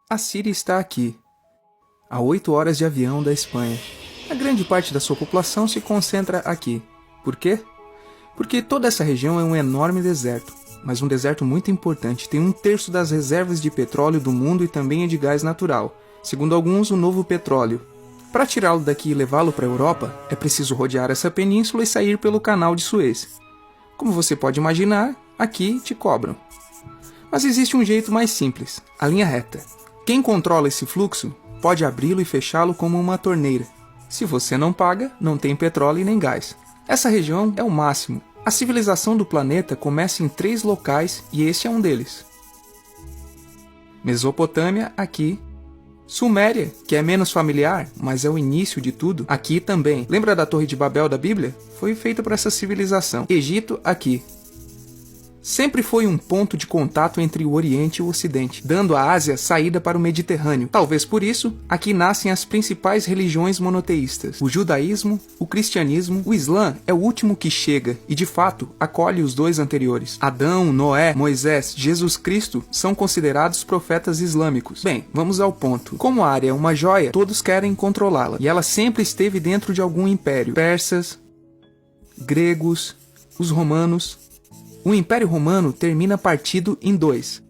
A Síria está aqui, a 8 horas de avião da Espanha. A grande parte da sua população se concentra aqui. Por quê? Porque toda essa região é um enorme deserto, mas um deserto muito importante. Tem 1/3 das reservas de petróleo do mundo e também é de gás natural. Segundo alguns, o novo petróleo. Para tirá-lo daqui e levá-lo para a Europa, é preciso rodear essa península e sair pelo canal de Suez. Como você pode imaginar, aqui te cobram. Mas existe um jeito mais simples, a linha reta. Quem controla esse fluxo pode abri-lo e fechá-lo como uma torneira. Se você não paga, não tem petróleo e nem gás. Essa região é o máximo. A civilização do planeta começa em 3 locais e este é um deles. Mesopotâmia, aqui. Suméria, que é menos familiar, mas é o início de tudo, aqui também. Lembra da Torre de Babel da Bíblia? Foi feita por essa civilização. Egito, aqui. Sempre foi um ponto de contato entre o Oriente e o Ocidente, dando à Ásia saída para o Mediterrâneo. Talvez por isso, aqui nascem as principais religiões monoteístas. O judaísmo, o cristianismo, o islã é o último que chega e, de fato, acolhe os 2 anteriores. Adão, Noé, Moisés, Jesus Cristo são considerados profetas islâmicos. Bem, vamos ao ponto. Como a área é uma joia, todos querem controlá-la, e ela sempre esteve dentro de algum império. Persas, gregos, os romanos. O Império Romano termina partido em 2,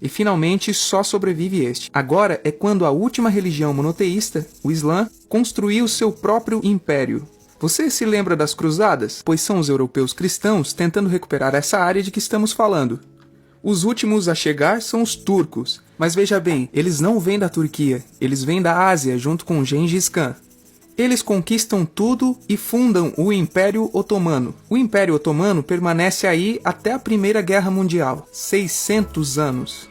e finalmente só sobrevive este. Agora é quando a última religião monoteísta, o Islã, construiu seu próprio império. Você se lembra das cruzadas? Pois são os europeus cristãos tentando recuperar essa área de que estamos falando. Os últimos a chegar são os turcos, mas veja bem, eles não vêm da Turquia, eles vêm da Ásia junto com Gengis Khan. Eles conquistam tudo e fundam o Império Otomano. O Império Otomano permanece aí até a Primeira Guerra Mundial, 600 anos.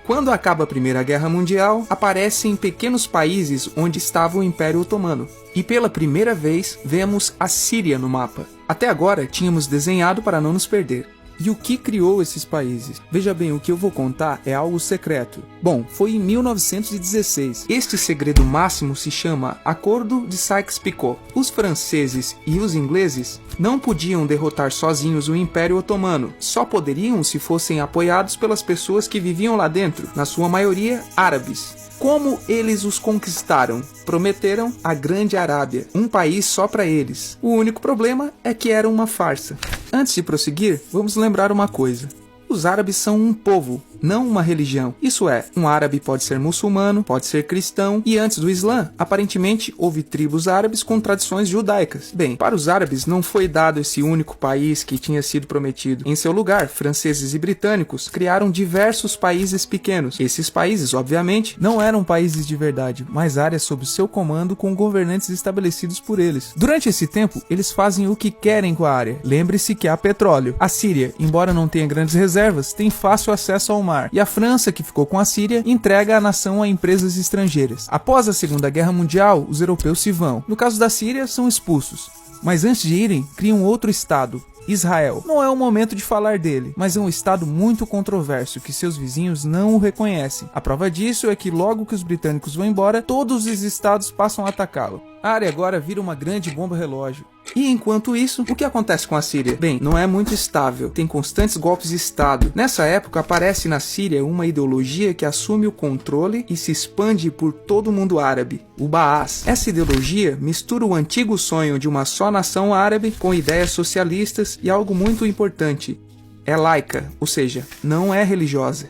Quando acaba a Primeira Guerra Mundial, aparecem pequenos países onde estava o Império Otomano. E pela primeira vez, vemos a Síria no mapa. Até agora, tínhamos desenhado para não nos perder. E o que criou esses países? Veja bem, o que eu vou contar é algo secreto. Bom, foi em 1916. Este segredo máximo se chama Acordo de Sykes-Picot. Os franceses e os ingleses não podiam derrotar sozinhos o Império Otomano. Só poderiam se fossem apoiados pelas pessoas que viviam lá dentro, na sua maioria árabes. Como eles os conquistaram? Prometeram a Grande Arábia, um país só para eles. O único problema é que era uma farsa. Antes de prosseguir, vamos lembrar uma coisa. Os árabes são um povo, não uma religião. Isso é, um árabe pode ser muçulmano, pode ser cristão, e antes do Islã, aparentemente, houve tribos árabes com tradições judaicas. Bem, para os árabes não foi dado esse único país que tinha sido prometido. Em seu lugar, franceses e britânicos criaram diversos países pequenos. Esses países, obviamente, não eram países de verdade, mas áreas sob seu comando com governantes estabelecidos por eles. Durante esse tempo, eles fazem o que querem com a área. Lembre-se que há petróleo. A Síria, embora não tenha grandes reservas, tem fácil acesso ao mar, e a França, que ficou com a Síria, entrega a nação a empresas estrangeiras. Após a Segunda Guerra Mundial, os europeus se vão. No caso da Síria, são expulsos. Mas antes de irem, criam outro estado, Israel. Não é o momento de falar dele, mas é um estado muito controverso que seus vizinhos não o reconhecem. A prova disso é que logo que os britânicos vão embora, todos os estados passam a atacá-lo. A área agora vira uma grande bomba relógio. E enquanto isso, o que acontece com a Síria? Bem, não é muito estável, tem constantes golpes de Estado. Nessa época aparece na Síria uma ideologia que assume o controle e se expande por todo o mundo árabe, o Baás. Essa ideologia mistura o antigo sonho de uma só nação árabe com ideias socialistas e algo muito importante, é laica, ou seja, não é religiosa.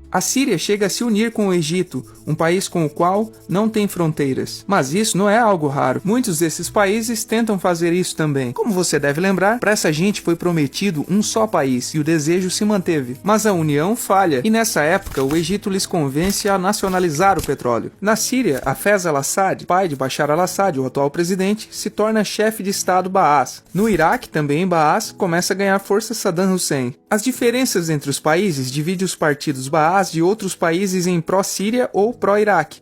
A Síria chega a se unir com o Egito, um país com o qual não tem fronteiras. Mas isso não é algo raro. Muitos desses países tentam fazer isso também. Como você deve lembrar, para essa gente foi prometido um só país e o desejo se manteve. Mas a união falha e nessa época o Egito lhes convence a nacionalizar o petróleo. Na Síria, Hafez al-Assad, pai de Bashar al-Assad, o atual presidente, se torna chefe de Estado Baás. No Iraque, também em Baás, começa a ganhar força Saddam Hussein. As diferenças entre os países dividem os partidos Baás de outros países em pró-Síria ou pró-Iraque.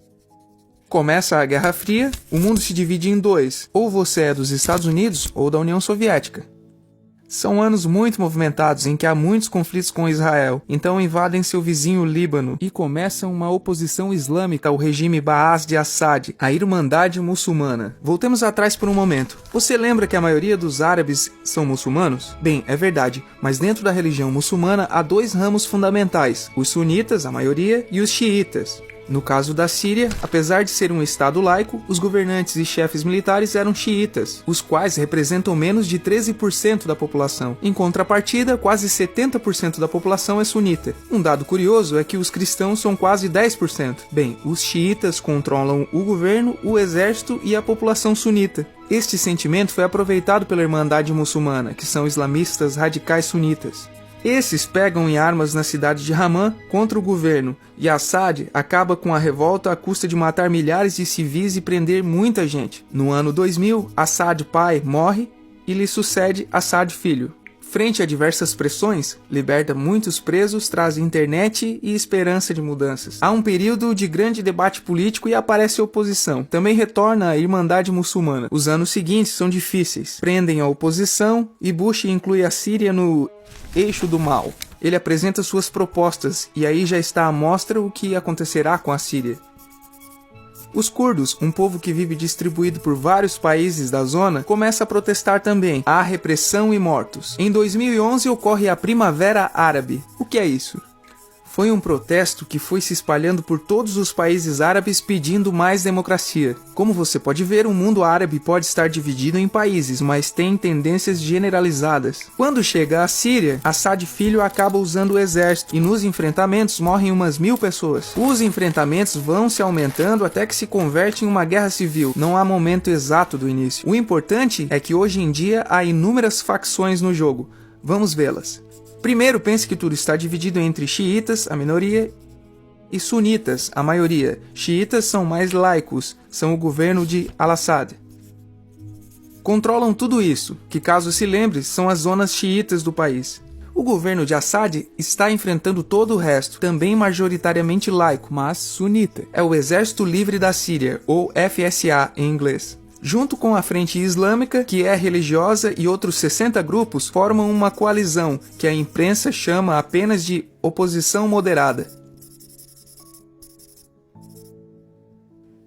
Começa a Guerra Fria, o mundo se divide em 2, ou você é dos Estados Unidos ou da União Soviética. São anos muito movimentados em que há muitos conflitos com Israel, então invadem seu vizinho Líbano e começam uma oposição islâmica ao regime Baas de Assad, a Irmandade Muçulmana. Voltemos atrás por um momento. Você lembra que a maioria dos árabes são muçulmanos? Bem, é verdade, mas dentro da religião muçulmana há dois ramos fundamentais, os sunitas, a maioria, e os xiitas. No caso da Síria, apesar de ser um estado laico, os governantes e chefes militares eram xiitas, os quais representam menos de 13% da população. Em contrapartida, quase 70% da população é sunita. Um dado curioso é que os cristãos são quase 10%. Bem, os xiitas controlam o governo, o exército e a população sunita. Este sentimento foi aproveitado pela Irmandade Muçulmana, que são islamistas radicais sunitas. Esses pegam em armas na cidade de Ramã contra o governo, e Assad acaba com a revolta à custa de matar milhares de civis e prender muita gente. No ano 2000, Assad pai morre e lhe sucede Assad filho. Frente a diversas pressões, liberta muitos presos, traz internet e esperança de mudanças. Há um período de grande debate político e aparece oposição. Também retorna a Irmandade Muçulmana. Os anos seguintes são difíceis. Prendem a oposição e Bush inclui a Síria no eixo do mal. Ele apresenta suas propostas e aí já está à mostra o que acontecerá com a Síria. Os curdos, um povo que vive distribuído por vários países da zona, começa a protestar também. Há repressão e mortos. Em 2011 ocorre a Primavera Árabe. O que é isso? Foi um protesto que foi se espalhando por todos os países árabes pedindo mais democracia. Como você pode ver, o mundo árabe pode estar dividido em países, mas tem tendências generalizadas. Quando chega à Síria, Assad filho acaba usando o exército e nos enfrentamentos morrem umas 1000 pessoas. Os enfrentamentos vão se aumentando até que se converte em uma guerra civil. Não há momento exato do início. O importante é que hoje em dia há inúmeras facções no jogo. Vamos vê-las. Primeiro, pense que tudo está dividido entre xiitas, a minoria, e sunitas, a maioria. Xiitas são mais laicos, são o governo de Al-Assad. Controlam tudo isso, que caso se lembre, são as zonas xiitas do país. O governo de Assad está enfrentando todo o resto, também majoritariamente laico, mas sunita. É o Exército Livre da Síria, ou FSA em inglês. Junto com a Frente Islâmica, que é religiosa, e outros 60 grupos, formam uma coalizão, que a imprensa chama apenas de oposição moderada.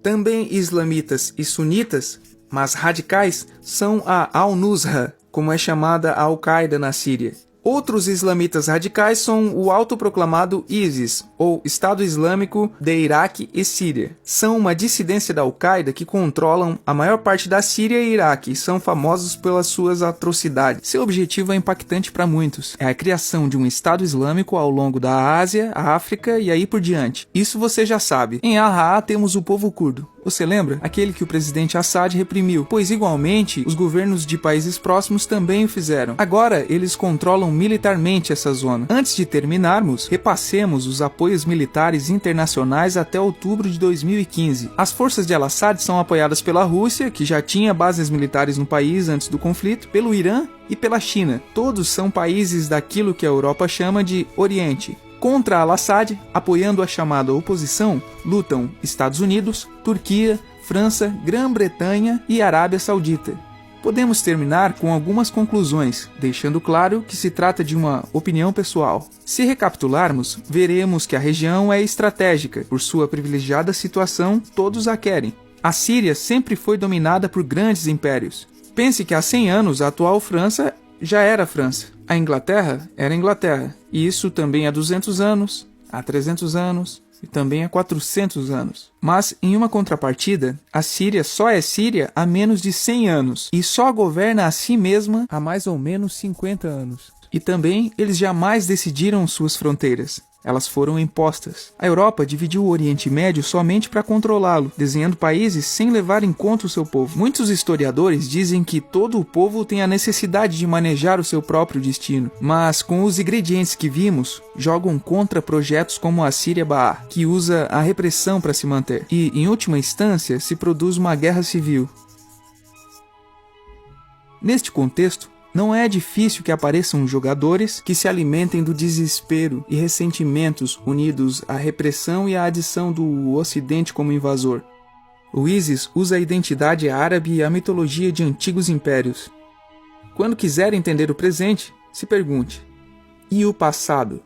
Também islamitas e sunitas, mas radicais, são a Al-Nusra, como é chamada a Al-Qaeda na Síria. Outros islamitas radicais são o autoproclamado ISIS, ou Estado Islâmico de Iraque e Síria. São uma dissidência da Al-Qaeda que controlam a maior parte da Síria e Iraque e são famosos pelas suas atrocidades. Seu objetivo é impactante para muitos. É a criação de um Estado Islâmico ao longo da Ásia, a África e aí por diante. Isso você já sabe. Em Al-Raa temos o povo curdo. Você lembra? Aquele que o presidente Assad reprimiu, pois igualmente os governos de países próximos também o fizeram. Agora eles controlam militarmente essa zona. Antes de terminarmos, repassemos os apoios militares internacionais até outubro de 2015. As forças de Al-Assad são apoiadas pela Rússia, que já tinha bases militares no país antes do conflito, pelo Irã e pela China. Todos são países daquilo que a Europa chama de Oriente. Contra Al-Assad, apoiando a chamada oposição, lutam Estados Unidos, Turquia, França, Grã-Bretanha e Arábia Saudita. Podemos terminar com algumas conclusões, deixando claro que se trata de uma opinião pessoal. Se recapitularmos, veremos que a região é estratégica. Por sua privilegiada situação, todos a querem. A Síria sempre foi dominada por grandes impérios. Pense que há 100 anos a atual França já era França. A Inglaterra era Inglaterra. E isso também há 200 anos, há 300 anos e também há 400 anos. Mas, em uma contrapartida, a Síria só é Síria há menos de 100 anos e só governa a si mesma há mais ou menos 50 anos. E também eles jamais decidiram suas fronteiras. Elas foram impostas. A Europa dividiu o Oriente Médio somente para controlá-lo, desenhando países sem levar em conta o seu povo. Muitos historiadores dizem que todo o povo tem a necessidade de manejar o seu próprio destino, mas com os ingredientes que vimos, jogam contra projetos como a Síria Baar, que usa a repressão para se manter. E, em última instância, se produz uma guerra civil. Neste contexto, não é difícil que apareçam jogadores que se alimentem do desespero e ressentimentos unidos à repressão e à adição do Ocidente como invasor. O ISIS usa a identidade árabe e a mitologia de antigos impérios. Quando quiser entender o presente, se pergunte: e o passado?